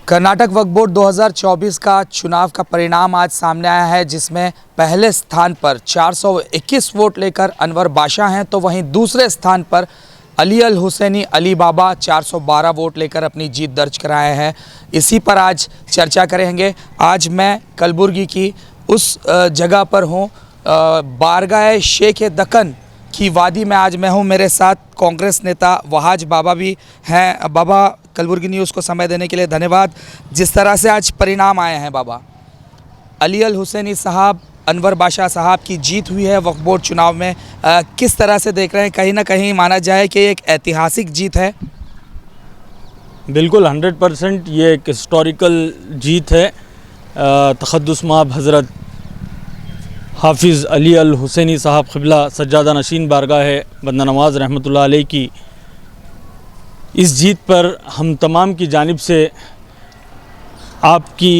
कर्नाटक वक्फ board 2024 का चुनाव का परिणाम आज सामने आया है, जिसमें पहले स्थान पर 421 वोट लेकर अनवर बादशाह हैं, तो वहीं दूसरे स्थान पर अली अल हुसैनी अली बाबा 412 वोट लेकर अपनी जीत दर्ज कराए हैं। इसी पर आज चर्चा करेंगे। आज मैं कलबुर्गी की उस जगह पर हूँ, बारगाह शेख दक्कन की वादी में आज मैं हूँ। मेरे साथ कांग्रेस नेता वहाज बाबा भी हैं। बाबा, कलबुर्गी न्यूज़ को समय देने के लिए धन्यवाद। जिस तरह से आज परिणाम आए हैं बाबा, अली अल हुसैनी साहब, अनवर बादशाह साहब की जीत हुई है वक्फ बोर्ड चुनाव में, किस तरह से देख रहे हैं? कहीं ना कहीं माना जाए कि एक ऐतिहासिक जीत है। बिल्कुल 100% ये एक हिस्टोरिकल जीत है। तक़द्दुस माब हज़रत हाफिज़ अली अल हुसैनी साहब क़िबला सज्जादा नशीन बारगाह है बंदा नवाज़ रहमतुल्लाह अलैह की इस जीत पर हम तमाम की जानिब से आपकी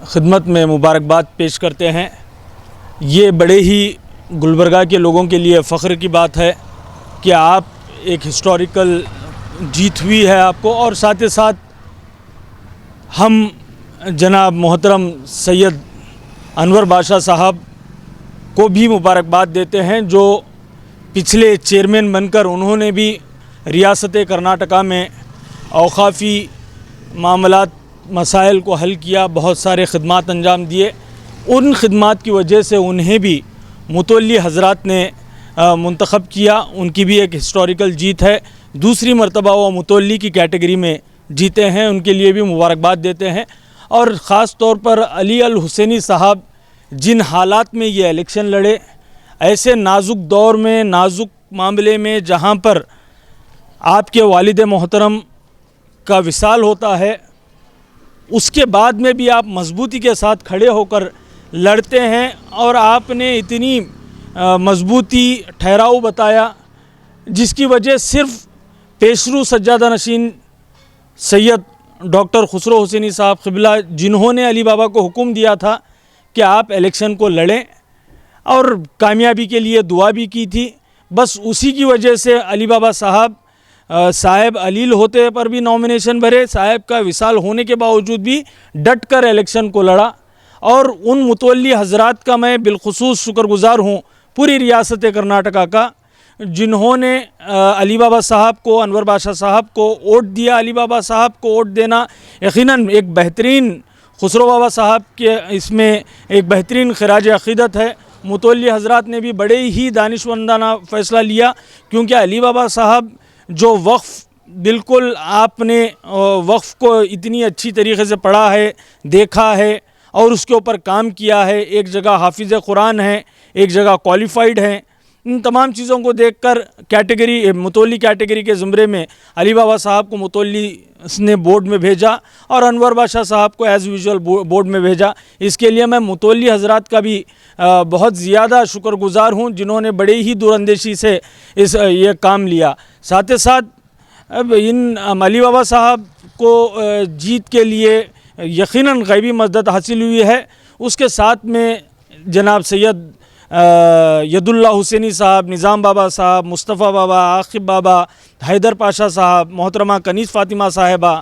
खिदमत में मुबारकबाद पेश करते हैं। ये बड़े ही गुलबर्गा के लोगों के लिए फ़ख्र की बात है कि आप एक हिस्टोरिकल जीत हुई है आपको, और साथ ही साथ हम जनाब मोहतरम सैयद अनवर बादशाह साहब को भी मुबारकबाद देते हैं, जो पिछले चेयरमैन बनकर उन्होंने भी रियासत कर्नाटका में औक़ाफ़ी मामलात मसाइल को हल किया, बहुत सारे ख़िदमात अंजाम दिए। उन ख़िदमात की वजह से उन्हें भी मुतवल्ली हज़रात ने मुंतख़ब किया। उनकी भी एक हिस्टोरिकल जीत है। दूसरी मरतबा वो मुतवल्ली की कैटेगरी में जीते हैं, उनके लिए भी मुबारकबाद देते हैं। और ख़ास तौर पर अली अल हुसैनी साहब जिन हालात में ये इलेक्शन लड़े, ऐसे नाजुक दौर में, नाजुक मामले में, जहाँ पर आपके वालिद मोहतरम का विसाल होता है, उसके बाद में भी आप मजबूती के साथ खड़े होकर लड़ते हैं। और आपने इतनी मजबूती ठहराव बताया, जिसकी वजह सिर्फ़ पेशरू सज्जादा नशीन सैयद डॉक्टर खुसरो हुसैनी साहब क़िबला, जिन्होंने अली बाबा को हुक्म दिया था कि आप इलेक्शन को लड़ें और कामयाबी के लिए दुआ भी की थी, बस उसी की वजह से अली बाबा साहब अलील होते पर भी नॉमिनेशन भरे, साहब का विसाल होने के बावजूद भी डट कर इलेक्शन को लड़ा। और उन मुतवल्ली हज़रात का मैं बिलखुसूस शुक्रगुज़ार हूँ, पूरी रियासत कर्नाटका का, जिन्होंने अली बाबा साहब को, अनवर बादशाह साहब को वोट दिया। अली बाबा साहब को वोट देना यकीनन एक बेहतरीन, खुसरो बाबा साहब के इसमें एक बेहतरीन खिराज अक़ीदत है। मुतवल्ली हज़रात ने भी बड़े ही दानिशमंदाना फ़ैसला लिया, क्योंकि अली बाबा साहब जो वक्फ़, बिल्कुल आपने वक्फ़ को इतनी अच्छी तरीके से पढ़ा है, देखा है और उसके ऊपर काम किया है। एक जगह हाफिज़ कुरान है, एक जगह क्वालिफ़ाइड हैं। इन तमाम चीज़ों को देखकर कैटेगरी, मुतवल्ली कैटेगरी के ज़ुमरे में अली बाबा साहब को मुतवल्ली ने बोर्ड में भेजा और अनवर बादशाह साहब को एज़ यूजुअल बोर्ड में भेजा। इसके लिए मैं मुतवल्ली हज़रात का भी बहुत ज़्यादा शुक्रगुज़ार हूँ, जिन्होंने बड़े ही दूरअंदेशी से ये काम लिया। साथ ही साथ अब इन अली बाबा साहब को जीत के लिए यकीनन गैबी मदद हासिल हुई है। उसके साथ में जनाब सैयद यदुल्ला हुसैनी साहब, निज़ाम बाबा साहब, मुस्तफ़ा बाबा, आक़िब बाबा, हैदर पाशा साहब, मोहतरमा कनीज़ फ़ातिमा साहिबा,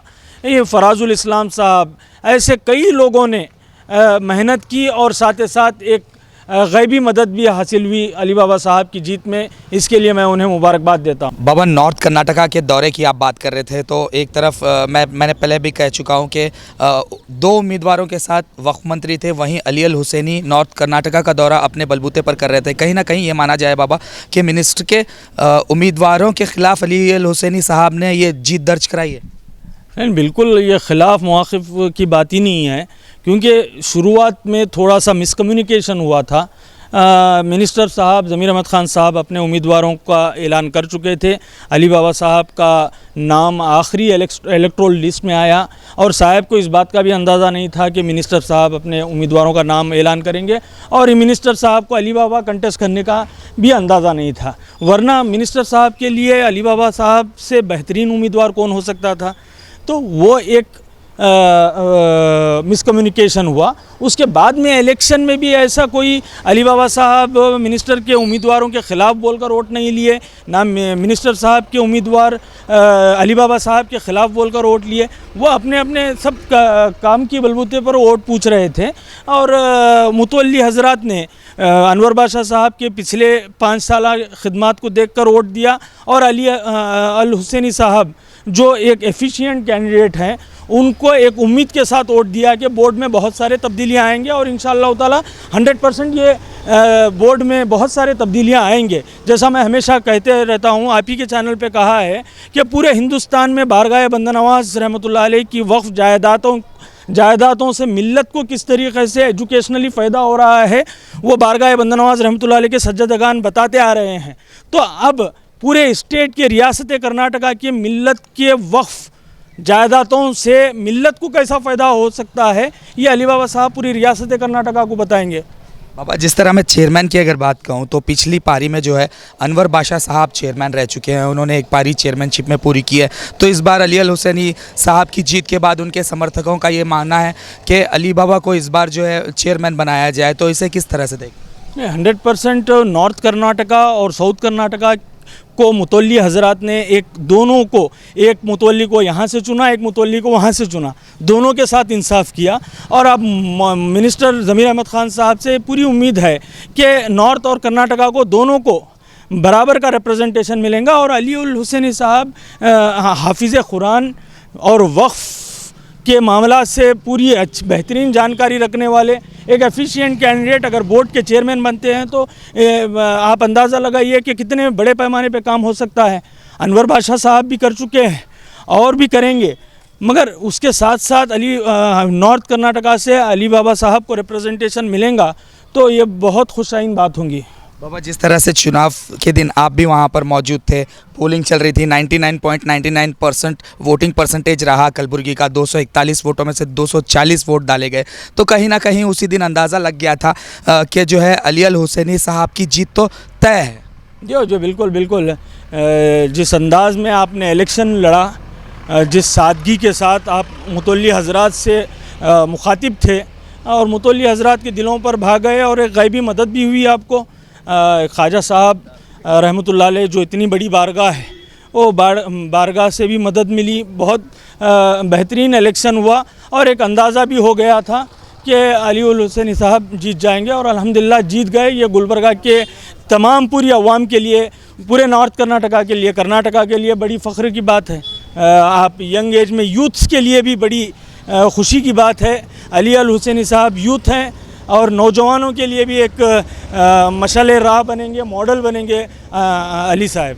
ये फ़राज़ुल इस्लाम साहब, ऐसे कई लोगों ने मेहनत की और साथ ही साथ एक गैबी मदद भी हासिल हुई अली बाबा साहब की जीत में। इसके लिए मैं उन्हें मुबारकबाद देता हूँ। बाबा, नॉर्थ कर्नाटका के दौरे की आप बात कर रहे थे, तो एक तरफ मैंने पहले भी कह चुका हूँ कि 2 उम्मीदवारों के साथ वक्फ मंत्री थे, वहीं अली अल हुसैनी नॉर्थ कर्नाटका का दौरा अपने बलबूते पर कर रहे थे। कहीं ना कहीं ये माना जाए बाबा कि मिनिस्टर के उम्मीदवारों के ख़िलाफ़ अली अल हुसैनी साहब ने ये जीत दर्ज कराई है। नहीं, बिल्कुल ये ख़िलाफ़ मौक़िफ़ की बात ही नहीं है, क्योंकि शुरुआत में थोड़ा सा मिसकम्युनिकेशन हुआ था। मिनिस्टर साहब ज़मीर अहमद ख़ान साहब अपने उम्मीदवारों का ऐलान कर चुके थे। अली बाबा साहब का नाम आखिरी इलेक्टोरल लिस्ट में आया, और साहब को इस बात का भी अंदाज़ा नहीं था कि मिनिस्टर साहब अपने उम्मीदवारों का नाम ऐलान करेंगे, और मिनिस्टर साहब को अली बाबा कंटेस्ट करने का भी अंदाज़ा नहीं था। वरना मिनिस्टर साहब के लिए अली बाबा साहब से बेहतरीन उम्मीदवार कौन हो सकता था? तो वो एक मिसकम्युनिकेशन हुआ। उसके बाद में इलेक्शन में भी ऐसा कोई अली बाबा साहब मिनिस्टर के उम्मीदवारों के ख़िलाफ़ बोलकर वोट नहीं लिए, ना मिनिस्टर साहब के उम्मीदवार अली बाबा साहब के ख़िलाफ़ बोलकर वोट लिए। वो अपने अपने सब काम की बलबूते पर वोट पूछ रहे थे। और मुतवल्ली हज़रात ने अनवर बादशाह साहब के पिछले 5 साल खिदमत को देखकर वोट दिया, और अली अल हुसैनी साहब जो एक एफिशिएंट कैंडिडेट हैं उनको एक उम्मीद के साथ वोट दिया कि बोर्ड में बहुत सारे तब्दीलियाँ आएंगे, और इंशाअल्लाह ताला 100% ये बोर्ड में बहुत सारे तब्दीलियाँ आएंगे। जैसा मैं हमेशा कहते रहता हूँ, आप ही के चैनल पे कहा है कि पूरे हिंदुस्तान में बारगाह बंदा नवाज़ रहमतुल्लाह अलैह की वक्फ जायदादों से मिल्लत को किस तरीक़े से एजुकेशनली फ़ायदा हो रहा है, वो बारगाह बंदा नवाज़ रहमतुल्लाह अलैह के सज्जदगान बताते आ रहे हैं। तो अब पूरे स्टेट के रियासत कर्नाटका की मिल्लत के वक्फ जायदादों से मिल्लत को कैसा फ़ायदा हो सकता है, ये अली बाबा साहब पूरी रियासत कर्नाटका को बताएंगे। बाबा, जिस तरह मैं चेयरमैन की अगर बात कहूँ तो पिछली पारी में जो है अनवर बादशाह साहब चेयरमैन रह चुके हैं, उन्होंने एक पारी चेयरमैनशिप में पूरी की है। तो इस बार अली अल हुसैनी साहब की जीत के बाद उनके समर्थकों का ये मानना है कि अली बाबा को इस बार जो है चेयरमैन बनाया जाए, तो इसे किस तरह से देखें? 100% नॉर्थ कर्नाटका और साउथ कर्नाटका को मुतवल्ली हज़रात ने एक मुतवल्ली को यहाँ से चुना, एक मुतवल्ली को वहाँ से चुना, दोनों के साथ इंसाफ किया। और अब मिनिस्टर ज़मीर अहमद ख़ान साहब से पूरी उम्मीद है कि नॉर्थ और कर्नाटका को दोनों को बराबर का रिप्रेजेंटेशन मिलेगा। और अली उल हुसैनी साहब हाफिज़ कुरान और वक्फ़ के मामला से पूरी बेहतरीन जानकारी रखने वाले एक एफिशिएंट कैंडिडेट अगर बोर्ड के चेयरमैन बनते हैं तो आप अंदाज़ा लगाइए कि कितने बड़े पैमाने पे काम हो सकता है। अनवर बादशाह साहब भी कर चुके हैं और भी करेंगे, मगर उसके साथ साथ नॉर्थ कर्नाटका से अली बाबा साहब को रिप्रेजेंटेशन मिलेगा तो ये बहुत खुशाइन बात होंगी। बाबा, जिस तरह से चुनाव के दिन आप भी वहाँ पर मौजूद थे, पोलिंग चल रही थी, 99.99% वोटिंग परसेंटेज रहा कलबुर्गी का, 241 वोटों में से 240 वोट डाले गए, तो कहीं ना कहीं उसी दिन अंदाज़ा लग गया था कि जो है अली अल हुसैनी साहब की जीत तो तय है। जो बिल्कुल जिस अंदाज़ में आपने इलेक्शन लड़ा, जिस सादगी के साथ आप मुतवल्ली हज़रात से मुखातिब थे और मुतवल्ली हज़रात के दिलों पर भाग गए, और एक गैबी मदद भी हुई आपको। ख्वाजा साहब रहमतुल्लाह अलैह जो इतनी बड़ी बारगाह है, वो बारगाह से भी मदद मिली। बहुत बेहतरीन इलेक्शन हुआ और एक अंदाज़ा भी हो गया था कि अली उल हुसैनी साहब जीत जाएंगे, और अल्हम्दुलिल्लाह जीत गए। ये गुलबर्गा के तमाम पूरी अवाम के लिए, पूरे नॉर्थ कर्नाटका के लिए बड़ी फ़ख्र की बात है। आप यंग एज में यूथ्स के लिए भी बड़ी खुशी की बात है। अली अल हुसैनी साहब यूथ हैं और नौजवानों के लिए भी एक मशाल राह बनेंगे, मॉडल बनेंगे अली साहब।